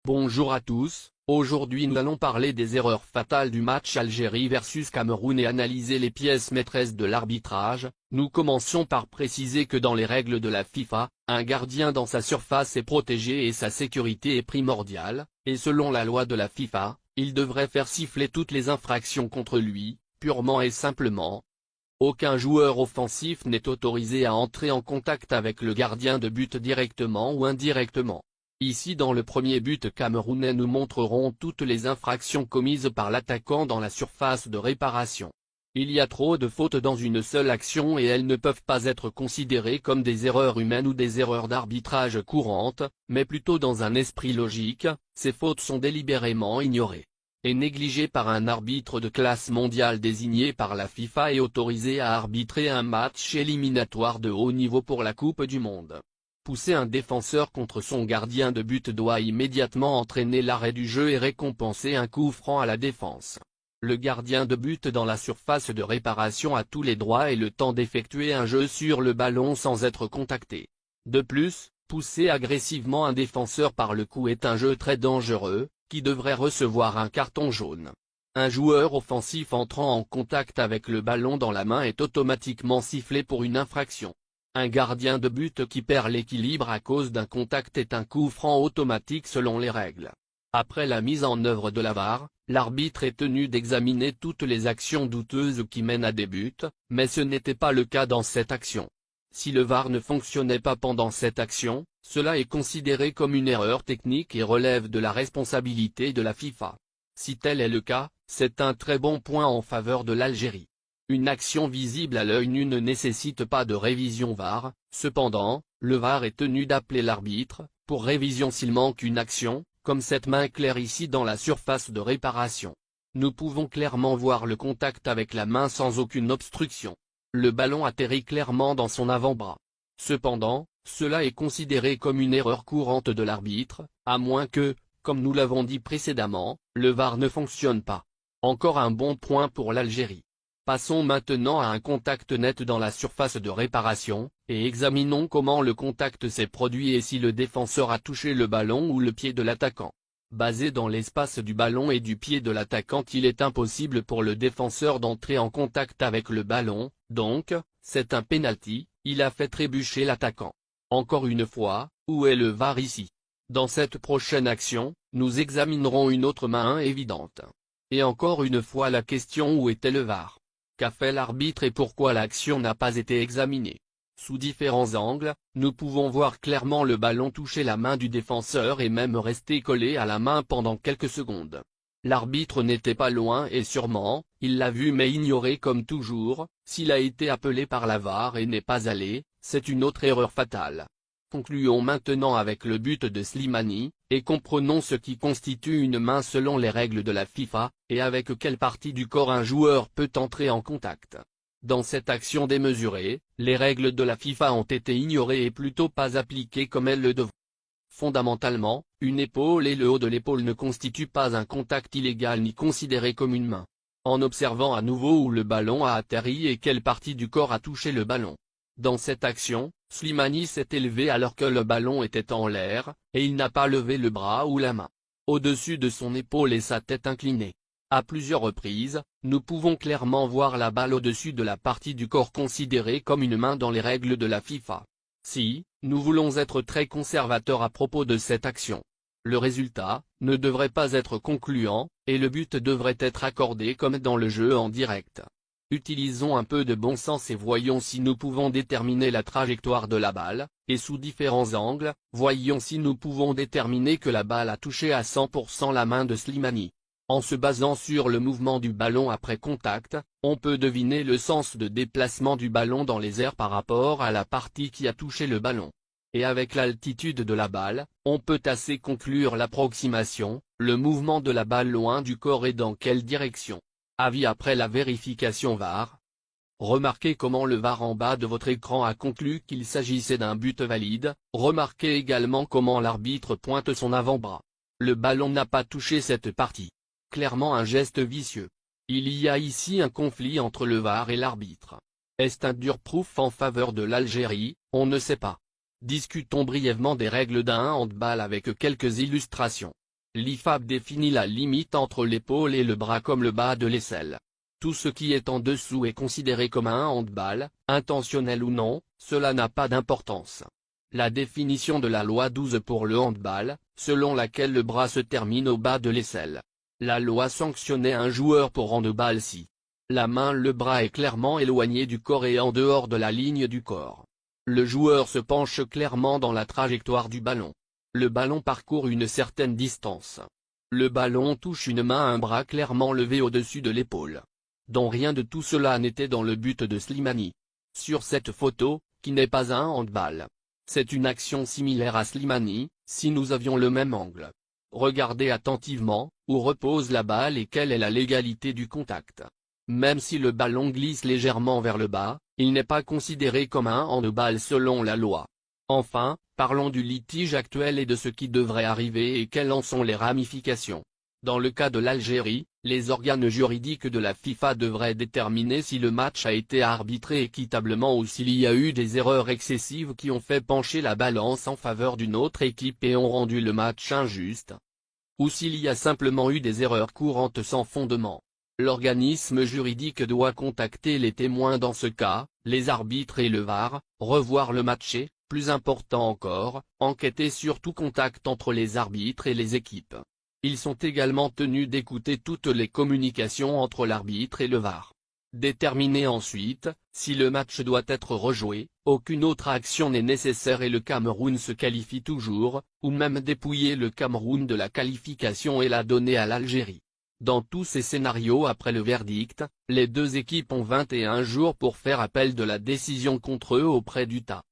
Bonjour à tous, aujourd'hui nous allons parler des erreurs fatales du match Algérie versus Cameroun et analyser les pièces maîtresses de l'arbitrage. Nous commençons par préciser que dans les règles de la FIFA, un gardien dans sa surface est protégé et sa sécurité est primordiale, et selon la loi de la FIFA, il devrait faire siffler toutes les infractions contre lui, purement et simplement. Aucun joueur offensif n'est autorisé à entrer en contact avec le gardien de but directement ou indirectement. Ici dans le premier but camerounais nous montrerons toutes les infractions commises par l'attaquant dans la surface de réparation. Il y a trop de fautes dans une seule action et elles ne peuvent pas être considérées comme des erreurs humaines ou des erreurs d'arbitrage courantes, mais plutôt dans un esprit logique. Ces fautes sont délibérément ignorées et négligées par un arbitre de classe mondiale désigné par la FIFA et autorisé à arbitrer un match éliminatoire de haut niveau pour la Coupe du Monde. Pousser un défenseur contre son gardien de but doit immédiatement entraîner l'arrêt du jeu et récompenser un coup franc à la défense. Le gardien de but dans la surface de réparation a tous les droits et le temps d'effectuer un jeu sur le ballon sans être contacté. De plus, pousser agressivement un défenseur par le cou est un jeu très dangereux, qui devrait recevoir un carton jaune. Un joueur offensif entrant en contact avec le ballon dans la main est automatiquement sifflé pour une infraction. Un gardien de but qui perd l'équilibre à cause d'un contact est un coup franc automatique selon les règles. Après la mise en œuvre de la VAR, l'arbitre est tenu d'examiner toutes les actions douteuses qui mènent à des buts, mais ce n'était pas le cas dans cette action. Si le VAR ne fonctionnait pas pendant cette action, cela est considéré comme une erreur technique et relève de la responsabilité de la FIFA. Si tel est le cas, c'est un très bon point en faveur de l'Algérie. Une action visible à l'œil nu ne nécessite pas de révision VAR, cependant, le VAR est tenu d'appeler l'arbitre, pour révision s'il manque une action, comme cette main claire ici dans la surface de réparation. Nous pouvons clairement voir le contact avec la main sans aucune obstruction. Le ballon atterrit clairement dans son avant-bras. Cependant, cela est considéré comme une erreur courante de l'arbitre, à moins que, comme nous l'avons dit précédemment, le VAR ne fonctionne pas. Encore un bon point pour l'Algérie. Passons maintenant à un contact net dans la surface de réparation, et examinons comment le contact s'est produit et si le défenseur a touché le ballon ou le pied de l'attaquant. Basé dans l'espace du ballon et du pied de l'attaquant, il est impossible pour le défenseur d'entrer en contact avec le ballon, donc, c'est un penalty, il a fait trébucher l'attaquant. Encore une fois, où est le VAR ici? Dans cette prochaine action, nous examinerons une autre main évidente. Et encore une fois la question: où était le VAR? Qu'a fait l'arbitre et pourquoi l'action n'a pas été examinée? Sous différents angles, nous pouvons voir clairement le ballon toucher la main du défenseur et même rester collé à la main pendant quelques secondes. L'arbitre n'était pas loin et sûrement, il l'a vu mais ignoré comme toujours. S'il a été appelé par la VAR et n'est pas allé, c'est une autre erreur fatale. Concluons maintenant avec le but de Slimani, et comprenons ce qui constitue une main selon les règles de la FIFA, et avec quelle partie du corps un joueur peut entrer en contact. Dans cette action démesurée, les règles de la FIFA ont été ignorées et plutôt pas appliquées comme elles le devraient. Fondamentalement, une épaule et le haut de l'épaule ne constituent pas un contact illégal ni considéré comme une main. En observant à nouveau où le ballon a atterri et quelle partie du corps a touché le ballon. Dans cette action, Slimani s'est élevé alors que le ballon était en l'air, et il n'a pas levé le bras ou la main au-dessus de son épaule et sa tête inclinée. À plusieurs reprises, nous pouvons clairement voir la balle au-dessus de la partie du corps considérée comme une main dans les règles de la FIFA. Si, nous voulons être très conservateurs à propos de cette action, le résultat ne devrait pas être concluant, et le but devrait être accordé comme dans le jeu en direct. Utilisons un peu de bon sens et voyons si nous pouvons déterminer la trajectoire de la balle, et sous différents angles, voyons si nous pouvons déterminer que la balle a touché à 100% la main de Slimani. En se basant sur le mouvement du ballon après contact, on peut deviner le sens de déplacement du ballon dans les airs par rapport à la partie qui a touché le ballon. Et avec l'altitude de la balle, on peut assez conclure l'approximation, le mouvement de la balle loin du corps et dans quelle direction. Avis après la vérification VAR. Remarquez comment le VAR en bas de votre écran a conclu qu'il s'agissait d'un but valide. Remarquez également comment l'arbitre pointe son avant-bras. Le ballon n'a pas touché cette partie. Clairement un geste vicieux. Il y a ici un conflit entre le VAR et l'arbitre. Est-ce un dur proof en faveur de l'Algérie? On ne sait pas. Discutons brièvement des règles d'un handball avec quelques illustrations. L'IFAB définit la limite entre l'épaule et le bras comme le bas de l'aisselle. Tout ce qui est en dessous est considéré comme un handball, intentionnel ou non, cela n'a pas d'importance. La définition de la loi 12 pour le handball, selon laquelle le bras se termine au bas de l'aisselle. La loi sanctionnait un joueur pour handball si le bras est clairement éloigné du corps et en dehors de la ligne du corps. Le joueur se penche clairement dans la trajectoire du ballon. Le ballon parcourt une certaine distance. Le ballon touche une main à un bras clairement levé au-dessus de l'épaule. Dont rien de tout cela n'était dans le but de Slimani. Sur cette photo, qui n'est pas un handball. C'est une action similaire à Slimani, si nous avions le même angle. Regardez attentivement, où repose la balle et quelle est la légalité du contact. Même si le ballon glisse légèrement vers le bas, il n'est pas considéré comme un handball selon la loi. Enfin, parlons du litige actuel et de ce qui devrait arriver et quelles en sont les ramifications. Dans le cas de l'Algérie, les organes juridiques de la FIFA devraient déterminer si le match a été arbitré équitablement ou s'il y a eu des erreurs excessives qui ont fait pencher la balance en faveur d'une autre équipe et ont rendu le match injuste. Ou s'il y a simplement eu des erreurs courantes sans fondement. L'organisme juridique doit contacter les témoins dans ce cas, les arbitres et le VAR, revoir le match et, plus important encore, enquêter sur tout contact entre les arbitres et les équipes. Ils sont également tenus d'écouter toutes les communications entre l'arbitre et le VAR. Déterminer ensuite, si le match doit être rejoué, aucune autre action n'est nécessaire et le Cameroun se qualifie toujours, ou même dépouiller le Cameroun de la qualification et la donner à l'Algérie. Dans tous ces scénarios après le verdict, les deux équipes ont 21 jours pour faire appel de la décision contre eux auprès d'Utah.